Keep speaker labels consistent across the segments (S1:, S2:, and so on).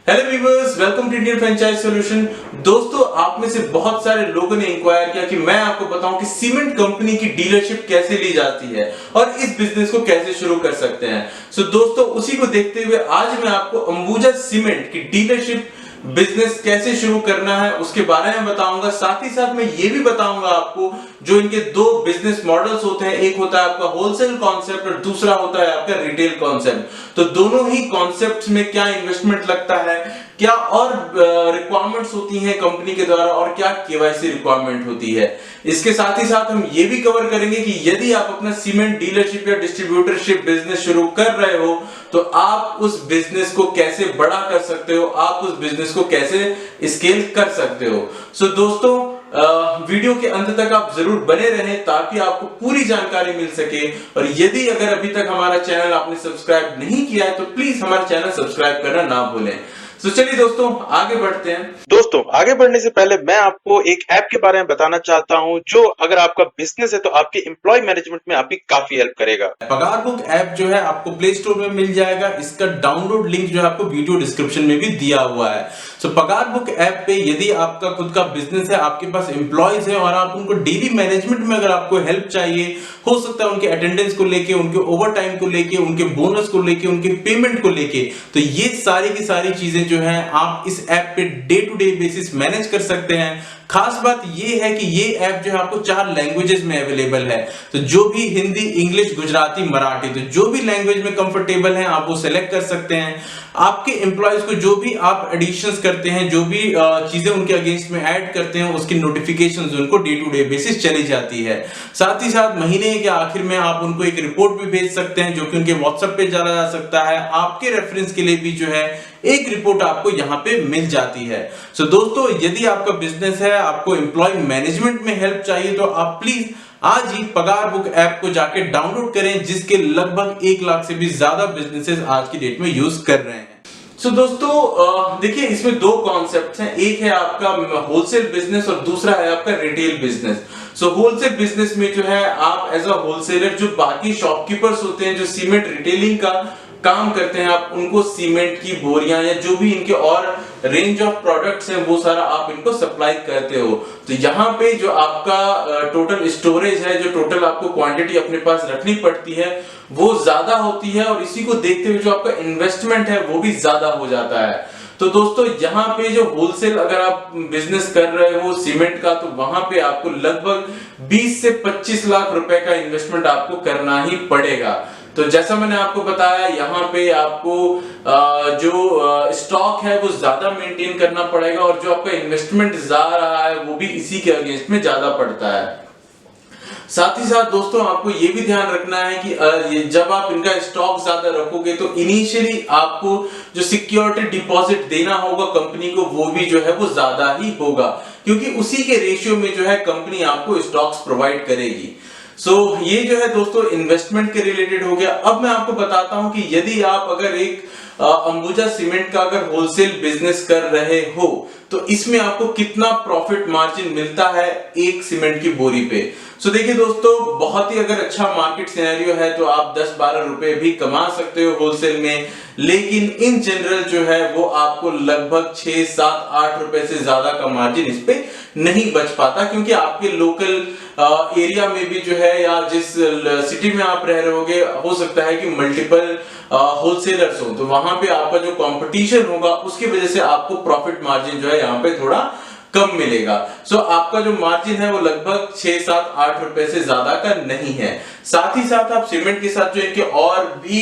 S1: Hello viewers, welcome to Indian franchise solution. दोस्तों, आप में से बहुत सारे लोगों ने इंक्वायर किया कि मैं आपको बताऊं कि सीमेंट कंपनी की डीलरशिप कैसे ली जाती है और इस बिजनेस को कैसे शुरू कर सकते हैं। दोस्तों, उसी को देखते हुए आज मैं आपको अंबुजा सीमेंट की डीलरशिप बिजनेस कैसे शुरू करना है उसके बारे में बताऊंगा। साथ ही साथ मैं ये भी बताऊंगा आपको जो इनके दो बिजनेस मॉडल्स होते हैं, एक होता है आपका होलसेल कॉन्सेप्ट और दूसरा होता है आपका रिटेल कॉन्सेप्ट। तो दोनों ही कॉन्सेप्ट्स में क्या इन्वेस्टमेंट लगता है, क्या और रिक्वायरमेंट्स होती हैं कंपनी के द्वारा और क्या केवाईसी रिक्वायरमेंट होती है। इसके साथ ही साथ हम ये भी कवर करेंगे कि यदि आप अपना सीमेंट डीलरशिप या डिस्ट्रीब्यूटरशिप बिजनेस शुरू कर रहे हो तो आप उस बिजनेस को कैसे बड़ा कर सकते हो, आप उस बिजनेस को कैसे स्केल कर सकते हो। दोस्तों, वीडियो के अंत तक आप जरूर बने रहें ताकि आपको पूरी जानकारी मिल सके। और यदि अगर अभी तक हमारा चैनल आपने सब्सक्राइब नहीं किया है तो प्लीज हमारा चैनल सब्सक्राइब करना ना भूलें। चलिए दोस्तों, आगे बढ़ते हैं।
S2: दोस्तों, आगे बढ़ने से पहले मैं आपको एक ऐप के बारे में बताना चाहता हूं जो अगर आपका बिजनेस है तो आपके एम्प्लॉय मैनेजमेंट में आपकी काफी हेल्प करेगा।
S1: पगार बुक ऐप जो है आपको प्ले स्टोर में मिल जाएगा। इसका डाउनलोड लिंक जो है आपको वीडियो डिस्क्रिप्शन में भी दिया हुआ है। पगार बुक ऐप पे यदि आपका खुद का बिजनेस है, आपके पास एम्प्लॉयज है और आप उनको डेली मैनेजमेंट में अगर आपको हेल्प चाहिए, हो सकता है उनके अटेंडेंस को लेके, उनके ओवर टाइम को लेके, उनके बोनस को लेके, उनके पेमेंट को लेके, तो ये सारी की सारी चीजें जो है आप इस ऐप पे day to day basis manage कर सकते हैं। खास बात ये है कि ये ऐप जो है आपको 4 लैंग्वेजेस में अवेलेबल है। तो जो भी हिंदी, इंग्लिश, गुजराती, मराठी, तो जो भी लैंग्वेज में कंफर्टेबल है आप वो सिलेक्ट कर सकते हैं। आपके एम्प्लॉयज को जो भी आप एडिशंस करते हैं, जो भी चीजें उनके अगेंस्ट में ऐड करते हैं, उसकी नोटिफिकेशंस उनको डे टू डे बेसिस चली जाती है। साथ ही साथ महीने के आखिर में आप उनको एक रिपोर्ट भी भेज सकते हैं जो कि उनके व्हाट्सएप पे डाला जा सकता है। आपके रेफरेंस के लिए भी जो है एक रिपोर्ट आपको यहाँ पे मिल जाती है। दोस्तों, यदि आपका बिजनेस है, आपको एम्प्लॉय मैनेजमेंट में हेल्प चाहिए तो आप प्लीज आज ही पगार बुक ऐप को जाके डाउनलोड करें, जिसके लगभग 1 लाख से भी ज्यादा बिजनेसेस आज की डेट में यूज कर रहे हैं। दोस्तों, देखिए, इसमें 2 कॉन्सेप्ट्स हैं। एक है आपका होलसेल बिजनेस और दूसरा है आपका रिटेल बिजनेस। होलसेल बिजनेस में जो है आप एज अ होलसेलर जो बाकी शॉपकीपर्स होते हैं जो सीमेंट रिटेलिंग का काम करते हैं, आप उनको सीमेंट की बोरियां या जो भी इनके और रेंज ऑफ प्रोडक्ट्स हैं वो सारा आप इनको सप्लाई करते हो। तो यहाँ पे जो आपका टोटल स्टोरेज है, जो टोटल आपको क्वांटिटी अपने पास रखनी पड़ती है वो ज्यादा होती है और इसी को देखते हुए जो आपका इन्वेस्टमेंट है वो भी ज्यादा हो जाता है। तो दोस्तों, यहाँ पे जो होलसेल अगर आप बिजनेस कर रहे हो सीमेंट का, तो वहां पे आपको लगभग 20 से 25 लाख रुपए का इन्वेस्टमेंट आपको करना ही पड़ेगा। तो जैसा मैंने आपको बताया, यहाँ पे आपको जो स्टॉक है वो ज्यादा मेंटेन करना पड़ेगा और जो आपका इन्वेस्टमेंट जा रहा है वो भी इसी के अगेंस्ट में ज्यादा पड़ता है। साथ ही साथ दोस्तों, आपको ये भी ध्यान रखना है कि जब आप इनका स्टॉक ज्यादा रखोगे तो इनिशियली आपको जो सिक्योरिटी डिपॉजिट देना होगा कंपनी को वो भी जो है वो ज्यादा ही होगा, क्योंकि उसी के रेशियो में जो है कंपनी आपको स्टॉक्स प्रोवाइड करेगी। ये जो है दोस्तों इन्वेस्टमेंट के रिलेटेड हो गया। अब मैं आपको बताता हूं कि यदि आप अगर एक अंबुजा सीमेंट का अगर होलसेल बिजनेस कर रहे हो तो इसमें आपको कितना प्रॉफिट मार्जिन मिलता है एक सीमेंट की बोरी पे। देखिए दोस्तों, बहुत ही अगर अच्छा मार्केट सिनेरियो है तो आप 10-12 रुपए भी कमा सकते हो होलसेल में, लेकिन इन जनरल जो है वो आपको लगभग 6-7-8 रुपए से ज्यादा का मार्जिन इस पे नहीं बच पाता, क्योंकि आपके लोकल एरिया में भी जो है या जिस सिटी में आप रह रहे होगे हो सकता है कि मल्टीपल होलसेलर्स हो, तो वहां पे आपका जो कंपटीशन होगा उसकी वजह से आपको प्रॉफिट मार्जिन जो है यहाँ पे थोड़ा कम मिलेगा। आपका जो मार्जिन है वो लगभग 6-7-8 रुपए से ज्यादा का नहीं है। साथ ही साथ आप सीमेंट के साथ जो इनके और भी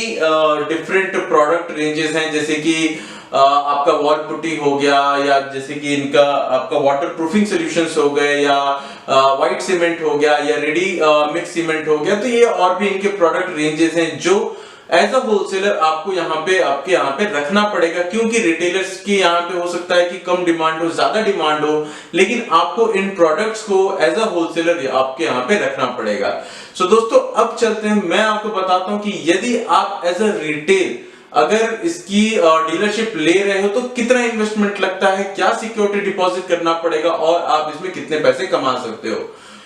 S1: डिफरेंट प्रोडक्ट रेंजेस हैं, जैसे कि आपका वॉल पुट्टी हो गया, या जैसे कि इनका आपका वाटर प्रूफिंग सॉल्यूशंस हो गए, या व्हाइट सीमेंट हो गया, या रेडी मिक्स सीमेंट हो गया। तो ये और भी इनके प्रोडक्ट रेंजेस हैं जो एज अ होलसेलर आपको आपके यहाँ पे रखना पड़ेगा, क्योंकि रिटेलर्स की यहाँ पे हो सकता है कि कम डिमांड हो, ज्यादा डिमांड हो, लेकिन आपको इन प्रोडक्ट्स को एज अ होलसेलर आपके यहाँ पे रखना पड़ेगा। दोस्तों, अब चलते हैं, मैं आपको बताता हूँ कि यदि आप एज अ रिटेल अगर इसकी डीलरशिप ले रहे हो तो कितना इन्वेस्टमेंट लगता है, क्या सिक्योरिटी डिपॉजिट करना पड़ेगा और आप इसमें कितने पैसे कमा सकते हो।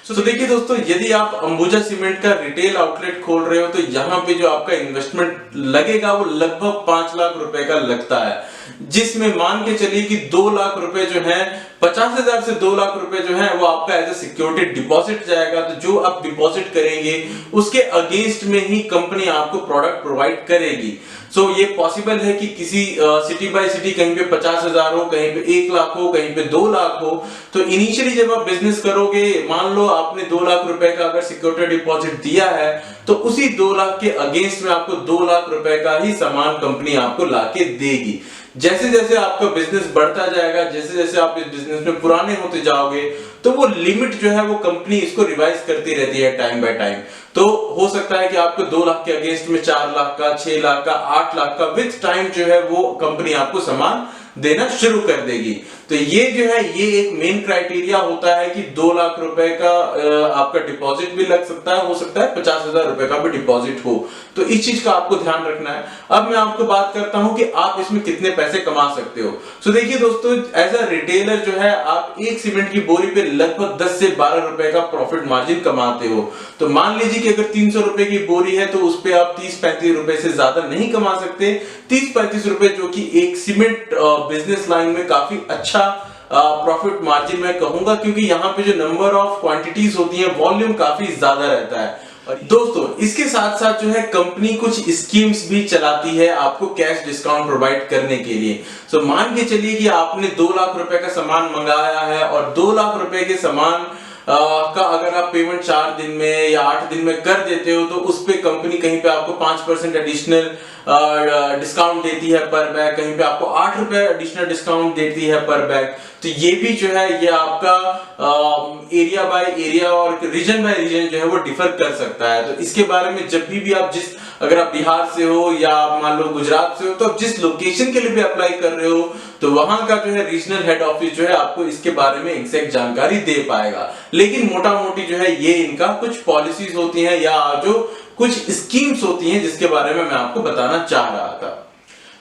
S1: तो देखिए दोस्तों, यदि आप अंबुजा सीमेंट का रिटेल आउटलेट खोल रहे हो तो यहाँ पे जो आपका इन्वेस्टमेंट लगेगा वो लगभग 5 लाख रुपए का लगता है, जिसमें मान के चलिए कि 2 लाख रुपए जो है, 50,000 से 2 लाख रुपए जो है वो आपका एज ए सिक्योरिटी डिपॉजिट जाएगा। तो जो आप डिपॉजिट करेंगे उसके अगेंस्ट में ही कंपनी आपको प्रोडक्ट प्रोवाइड करेगी। सो ये पॉसिबल है कि किसी सिटी बाय सिटी कहीं पे 50,000 हो, कहीं पे 1 लाख हो, कहीं पे 2 लाख हो। तो इनिशियली जब आप बिजनेस करोगे, मान लो आपने 2 लाख रुपए का अगर सिक्योरिटी डिपॉजिट दिया है, तो उसी 2 लाख के अगेंस्ट में आपको 2 लाख रुपए का ही सामान कंपनी आपको लाके देगी। जैसे जैसे आपका बिजनेस बढ़ता जाएगा, जैसे जैसे आप इस बिजनेस में पुराने होते जाओगे, तो वो लिमिट जो है वो कंपनी इसको रिवाइज करती रहती है टाइम बाय टाइम। तो हो सकता है कि आपको 2 लाख के अगेंस्ट में 4 लाख का, 6 लाख का, 8 लाख का विद टाइम जो है वो कंपनी आपको सामान देना शुरू कर देगी। तो ये जो है ये एक मेन क्राइटेरिया होता है कि 2 लाख रुपए का आपका डिपॉजिट भी लग सकता है, हो सकता है 50,000 रुपए का भी डिपॉजिट हो। तो इस चीज का आपको ध्यान रखना है। अब मैं आपको बात करता हूं कि आप इसमें कितने पैसे कमा सकते हो। सो देखिए दोस्तों, एज अ रिटेलर जो है आप एक सीमेंट की बोरी पे लगभग 10 से 12 रुपए का प्रॉफिट मार्जिन कमाते हो। तो मान लीजिए कि अगर 300 रुपए की बोरी है तो उस पे आप 30-35 रुपए से ज्यादा नहीं कमा सकते। 30-35 रुपए जो कि एक सीमेंट बिजनेस लाइन में काफी अच्छा प्रॉफिट मार्जिन मैं कहूंगा, क्योंकि यहाँ पे जो नंबर ऑफ क्वांटिटीज होती है, वॉल्यूम काफी ज्यादा रहता है। और दोस्तों इसके साथ साथ जो है कंपनी कुछ स्कीम्स भी चलाती है आपको कैश डिस्काउंट प्रोवाइड करने के लिए। सो मान के चलिए कि आपने 2 लाख रुपए का सामान मंगाया है और 2 लाख रुपए के सामान का अगर आप पेमेंट 4 दिन में या 8 दिन में कर देते हो, तो उस पे कंपनी कहीं पे आपको 5% एडिशनल डिस्काउंट देती है पर बैग, कहीं पे आपको 8 रुपए एडिशनल डिस्काउंट देती है पर बैग। तो ये भी जो है ये आपका एरिया बाय एरिया और रीजन बाय रीजन जो है वो डिफर कर सकता है। तो इसके बारे में जब भी आप अगर आप बिहार से हो या आप मान लो गुजरात से हो, तो आप जिस लोकेशन के लिए भी अप्लाई कर रहे हो, तो वहां का जो है रीजनल हेड ऑफिस जो है आपको इसके बारे में एग्जैक्ट जानकारी दे पाएगा। लेकिन मोटा मोटी जो है ये इनका कुछ पॉलिसीज होती हैं या जो कुछ स्कीम्स होती हैं जिसके बारे में मैं आपको बताना चाह रहा था।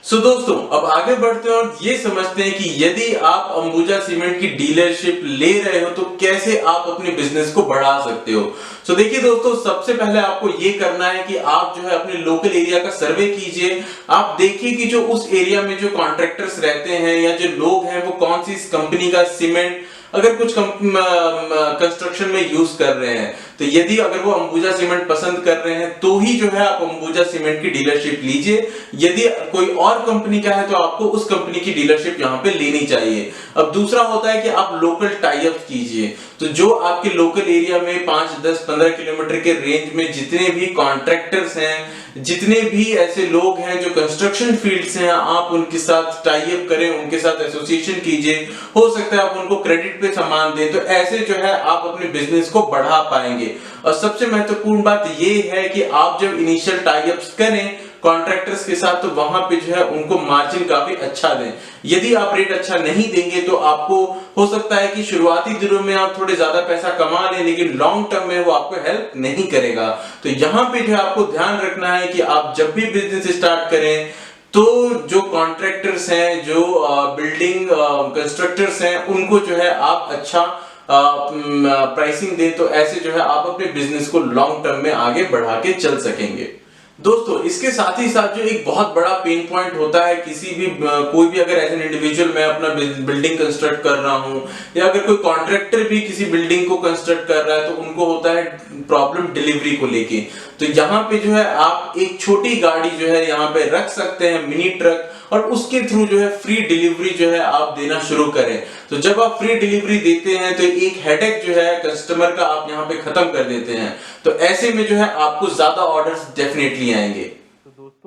S1: सो दोस्तों अब आगे बढ़ते हैं और ये समझते हैं कि यदि आप अंबुजा सीमेंट की डीलरशिप ले रहे हो तो कैसे आप अपने बिजनेस को बढ़ा सकते हो। सो देखिए दोस्तों, सबसे पहले आपको ये करना है कि आप जो है अपने लोकल एरिया का सर्वे कीजिए। आप देखिए कि जो उस एरिया में जो कॉन्ट्रैक्टर्स रहते हैं या जो लोग हैं वो कौन सी कंपनी का सीमेंट अगर कुछ कंस्ट्रक्शन में यूज कर रहे हैं, तो यदि अगर वो अंबुजा सीमेंट पसंद कर रहे हैं तो ही जो है आप अंबुजा सीमेंट की डीलरशिप लीजिए। यदि कोई और कंपनी का है तो आपको उस कंपनी की डीलरशिप यहाँ पे लेनी चाहिए। अब दूसरा होता है कि आप लोकल टाई अप कीजिए। तो जो आपके लोकल एरिया में 5, 10, 15 किलोमीटर के रेंज में जितने भी कॉन्ट्रैक्टर्स हैं, जितने भी ऐसे लोग हैं जो कंस्ट्रक्शन फील्ड से हैं, आप उनके साथ टाई अप करें, उनके साथ एसोसिएशन कीजिए। हो सकता है आप उनको क्रेडिट पे सामान दें, तो ऐसे जो है आप अपने बिजनेस को बढ़ा पाएंगे। और सबसे महत्वपूर्ण बात ये है कि आप जब इनिशियल टाई अप्स करें कॉन्ट्रैक्टर्स के साथ, तो वहां पे जो है उनको मार्जिन काफी अच्छा दें। यदि आप रेट अच्छा नहीं देंगे तो आपको हो सकता है कि शुरुआती दिनों में आप थोड़े ज्यादा पैसा कमा लें, लेकिन लॉन्ग टर्म में वो आपको हेल्प नहीं करेगा। तो यहाँ पे जो है आपको ध्यान रखना है कि आप जब भी बिजनेस स्टार्ट करें तो जो कॉन्ट्रैक्टर्स हैं, जो बिल्डिंग कंस्ट्रक्टर्स हैं, उनको जो है आप अच्छा प्राइसिंग दें। तो ऐसे जो है आप अपने बिजनेस को लॉन्ग टर्म में आगे बढ़ा के चल सकेंगे। दोस्तों इसके साथ ही साथ जो एक बहुत बड़ा पेन पॉइंट होता है किसी भी कोई भी अगर एज एन इंडिविजुअल मैं अपना बिल्डिंग कंस्ट्रक्ट कर रहा हूं या अगर कोई कॉन्ट्रैक्टर भी किसी बिल्डिंग को कंस्ट्रक्ट कर रहा है, तो उनको होता है प्रॉब्लम डिलीवरी को लेके। तो यहाँ पे जो है आप एक छोटी गाड़ी जो है यहाँ पे रख सकते हैं, मिनी ट्रक, और उसके थ्रू जो है फ्री डिलीवरी जो है आप देना शुरू करें। तो जब आप फ्री डिलीवरी देते हैं तो एक हेडेक जो है कस्टमर का आप यहाँ पे खत्म कर देते हैं। तो ऐसे में जो है आपको ज्यादा ऑर्डर्स डेफिनेटली आएंगे।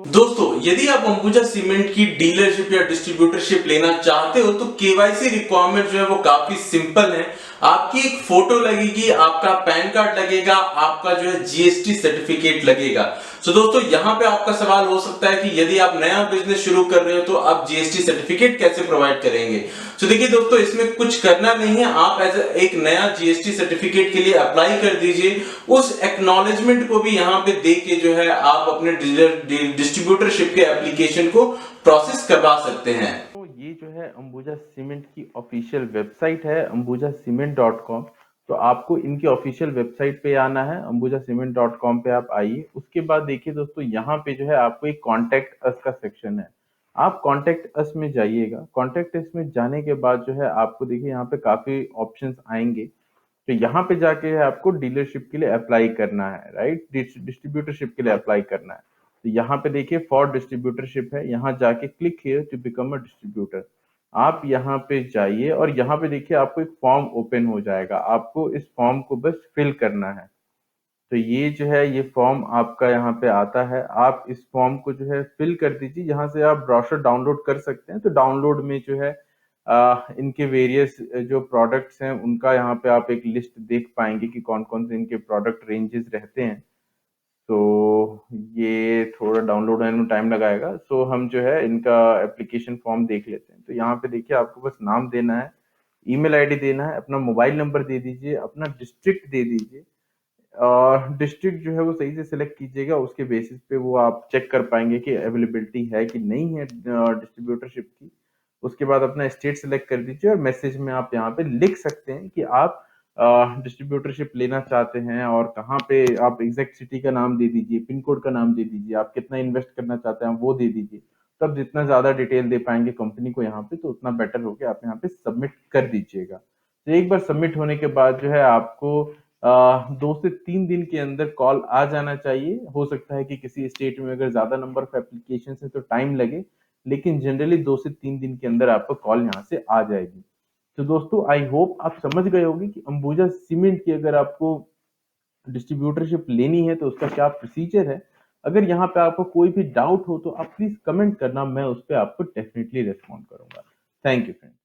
S1: दोस्तों यदि आप अंबुजा सीमेंट की डीलरशिप या डिस्ट्रीब्यूटरशिप लेना चाहते हो तो केवाईसी रिक्वायरमेंट जो है वो काफी सिंपल है। आपकी एक फोटो लगेगी, आपका पैन कार्ड लगेगा, आपका जो है जीएसटी सर्टिफिकेट लगेगा। तो दोस्तों यहाँ पे आपका सवाल हो सकता है कि यदि आप नया बिजनेस शुरू कर रहे हो तो आप जीएसटी सर्टिफिकेट कैसे प्रोवाइड करेंगे। तो देखिए दोस्तों, इसमें कुछ करना नहीं है, आप एज एक नया जीएसटी सर्टिफिकेट के लिए अप्लाई कर दीजिए। उस एक्नॉलेजमेंट को भी यहाँ पे दे के जो है आप अपने डिस्ट्रीब्यूटरशिप के एप्लीकेशन को प्रोसेस करवा सकते हैं।
S3: तो ये जो है अंबुजा सीमेंट की ऑफिशियल वेबसाइट है ambujacement.com।
S1: तो आपको इनके ऑफिशियल वेबसाइट पे आना है, ambujacement.com पे आप आइए। उसके बाद देखिए दोस्तों, यहाँ पे जो है आपको एक कॉन्टैक्ट अस का सेक्शन है। आप कॉन्टैक्ट अस में जाइएगा। कॉन्टैक्ट अस में जाने के बाद जो है आपको देखिए यहाँ पे काफ़ी ऑप्शंस आएँगे। तो यहाँ पे जाके है आपको डीलरशिप के लिए अप्लाई करना है, राइट? डिस्ट्रीब्यूटरशिप के लिए अप्लाई करना है। तो यहाँ पे देखिए फॉर डिस्ट्रीब्यूटरशिप है, यहाँ जाके click here to become a distributor. आप यहाँ पे जाइए और यहाँ पे देखिए आपको एक फॉर्म ओपन हो जाएगा। आपको इस फॉर्म को बस फिल करना है। तो ये जो है ये फॉर्म आपका यहाँ पे आता है। आप इस फॉर्म को जो है फिल कर दीजिए। यहाँ से आप ब्रोशर डाउनलोड कर सकते हैं। तो डाउनलोड में जो है इनके वेरियस जो प्रोडक्ट्स हैं उनका यहाँ पे आप एक लिस्ट देख पाएंगे कि कौन कौन से इनके प्रोडक्ट रेंजेस रहते हैं। तो ये थोड़ा डाउनलोड होने में टाइम लगाएगा। सो हम जो है इनका एप्लीकेशन फॉर्म देख लेते हैं। तो यहाँ पे देखिए आपको बस नाम देना है, ईमेल आईडी देना है, अपना मोबाइल नंबर दे दीजिए, अपना डिस्ट्रिक्ट दे दीजिए। डिस्ट्रिक्ट जो है वो सही से सिलेक्ट कीजिएगा। उसके बेसिस पे वो आप चेक कर पाएंगे कि अवेलेबिलिटी है कि नहीं है डिस्ट्रीब्यूटरशिप की। उसके बाद अपना स्टेट सिलेक्ट कर दीजिए और मैसेज में आप यहाँ पे लिख सकते हैं कि आप डिस्ट्रीब्यूटरशिप लेना चाहते हैं और कहाँ पे। आप एग्जैक्ट सिटी का नाम दे दीजिए, पिन कोड का नाम दे दीजिए, आप कितना इन्वेस्ट करना चाहते हैं वो दे दीजिए। तब जितना ज्यादा डिटेल दे पाएंगे कंपनी को यहाँ पे तो उतना बेटर होके आप यहाँ पे सबमिट कर दीजिएगा। तो एक बार सबमिट होने के बाद जो है आपको 2 से 3 दिन के अंदर कॉल आ जाना चाहिए। हो सकता है कि किसी स्टेट में अगर ज्यादा नंबर ऑफ एप्लीकेशन है तो टाइम लगे, लेकिन जनरली 2 से 3 दिन के अंदर आपको कॉल यहाँ से आ जाएगी। तो दोस्तों आई होप आप समझ गए होंगे कि अंबुजा सीमेंट की अगर आपको डिस्ट्रीब्यूटरशिप लेनी है तो उसका क्या प्रोसीजर है। अगर यहाँ पे आपको कोई भी डाउट हो तो आप प्लीज कमेंट करना, मैं उस पर आपको डेफिनेटली रिस्पॉन्ड करूंगा। Thank you friends.